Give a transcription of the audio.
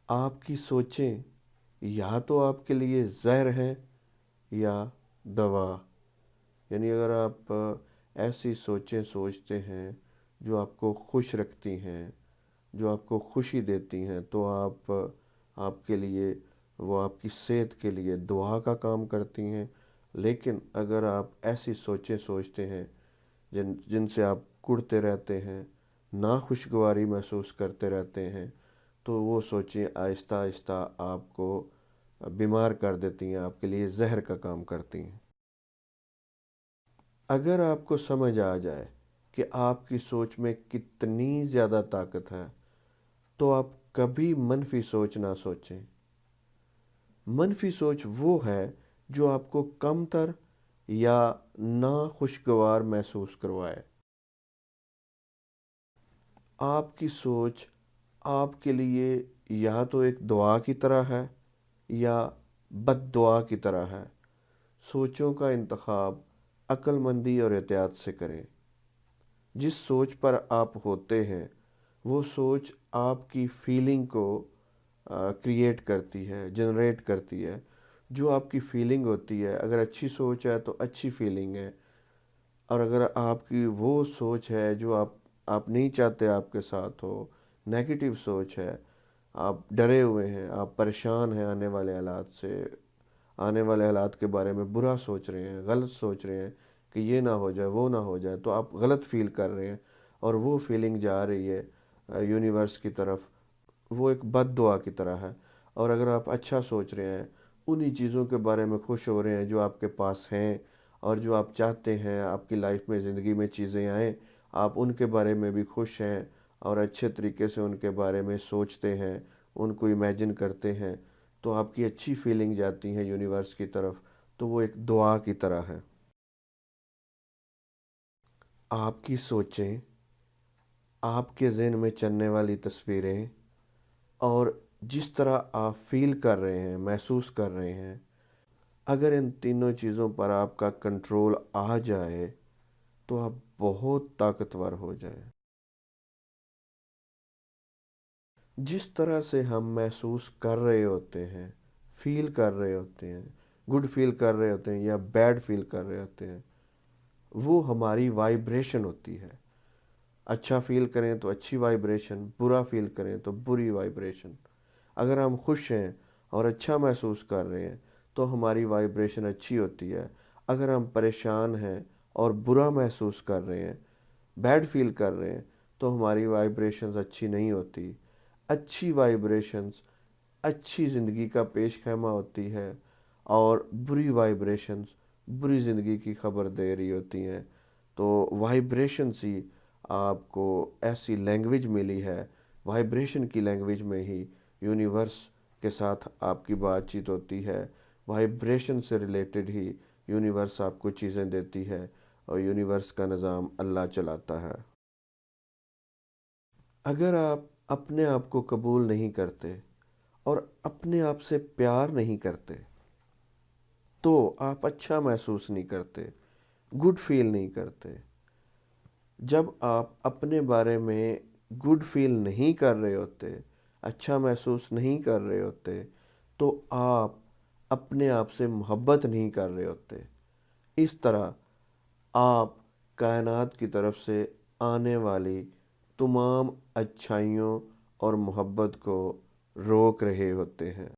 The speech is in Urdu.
آپ کی سوچیں یا تو آپ کے لیے زہر ہیں یا دوا۔ یعنی اگر آپ ایسی سوچیں سوچتے ہیں جو آپ کو خوش رکھتی ہیں، جو آپ کو خوشی دیتی ہیں، تو آپ کے لیے، وہ آپ کی صحت کے لیے دعا کا کام کرتی ہیں۔ لیکن اگر آپ ایسی سوچیں سوچتے ہیں جن سے آپ کڑتے رہتے ہیں، ناخوشگواری محسوس کرتے رہتے ہیں، تو وہ سوچیں آہستہ آہستہ آپ کو بیمار کر دیتی ہیں، آپ کے لیے زہر کا کام کرتی ہیں۔ اگر آپ کو سمجھ آ جائے کہ آپ کی سوچ میں کتنی زیادہ طاقت ہے، تو آپ کبھی منفی سوچ نہ سوچیں۔ منفی سوچ وہ ہے جو آپ کو کم تر یا ناخوشگوار محسوس کروائے۔ آپ کی سوچ آپ کے لیے یا تو ایک دعا کی طرح ہے یا بد دعا کی طرح ہے۔ سوچوں کا انتخاب عقل مندی اور احتیاط سے کریں۔ جس سوچ پر آپ ہوتے ہیں وہ سوچ آپ کی فیلنگ کو کریٹ کرتی ہے، جنریٹ کرتی ہے۔ جو آپ کی فیلنگ ہوتی ہے، اگر اچھی سوچ ہے تو اچھی فیلنگ ہے، اور اگر آپ کی وہ سوچ ہے جو آپ نہیں چاہتے آپ کے ساتھ ہو، نیگیٹو سوچ ہے، آپ ڈرے ہوئے ہیں، آپ پریشان ہیں آنے والے حالات سے، آنے والے حالات کے بارے میں برا سوچ رہے ہیں، غلط سوچ رہے ہیں کہ یہ نہ ہو جائے، وہ نہ ہو جائے، تو آپ غلط فیل کر رہے ہیں، اور وہ فیلنگ جا رہی ہے یونیورس کی طرف، وہ ایک بد دعا کی طرح ہے۔ اور اگر آپ اچھا سوچ رہے ہیں، انہی چیزوں کے بارے میں خوش ہو رہے ہیں جو آپ کے پاس ہیں اور جو آپ چاہتے ہیں آپ کی لائف میں، زندگی میں چیزیں آئیں، آپ ان کے بارے میں بھی خوش ہیں اور اچھے طریقے سے ان کے بارے میں سوچتے ہیں، ان کو امیجن کرتے ہیں، تو آپ کی اچھی فیلنگ جاتی ہیں یونیورس کی طرف، تو وہ ایک دعا کی طرح ہے۔ آپ کی سوچیں، آپ کے ذہن میں چلنے والی تصویریں، اور جس طرح آپ فیل کر رہے ہیں، محسوس کر رہے ہیں، اگر ان تینوں چیزوں پر آپ کا کنٹرول آ جائے تو آپ بہت طاقتور ہو جائیں۔ جس طرح سے ہم محسوس کر رہے ہوتے ہیں، فیل کر رہے ہوتے ہیں، گڈ فیل کر رہے ہوتے ہیں یا بیڈ فیل کر رہے ہوتے ہیں، وہ ہماری وائبریشن ہوتی ہے۔ اچھا فیل کریں تو اچھی وائبریشن، برا فیل کریں تو بری وائبریشن۔ اگر ہم خوش ہیں اور اچھا محسوس کر رہے ہیں تو ہماری وائبریشن اچھی ہوتی ہے۔ اگر ہم پریشان ہیں اور برا محسوس کر رہے ہیں، بیڈ فیل کر رہے ہیں، تو ہماری وائبریشنز اچھی نہیں ہوتی۔ اچھی وائبریشنز اچھی زندگی کا پیش خیمہ ہوتی ہے، اور بری وائبریشنز بری زندگی کی خبر دے رہی ہوتی ہیں۔ تو وائبریشن ہی آپ کو ایسی لینگویج ملی ہے، وائبریشن کی لینگویج میں ہی یونیورس کے ساتھ آپ کی بات چیت ہوتی ہے، وائبریشن سے ریلیٹڈ ہی یونیورس آپ کو چیزیں دیتی ہے، اور یونیورس کا نظام اللہ چلاتا ہے۔ اگر آپ اپنے آپ کو قبول نہیں کرتے اور اپنے آپ سے پیار نہیں کرتے تو آپ اچھا محسوس نہیں کرتے، گڈ فیل نہیں کرتے۔ جب آپ اپنے بارے میں گڈ فیل نہیں کر رہے ہوتے، اچھا محسوس نہیں کر رہے ہوتے، تو آپ اپنے آپ سے محبت نہیں کر رہے ہوتے۔ اس طرح آپ کائنات کی طرف سے آنے والی تمام اچھائیوں اور محبت کو روک رہے ہوتے ہیں۔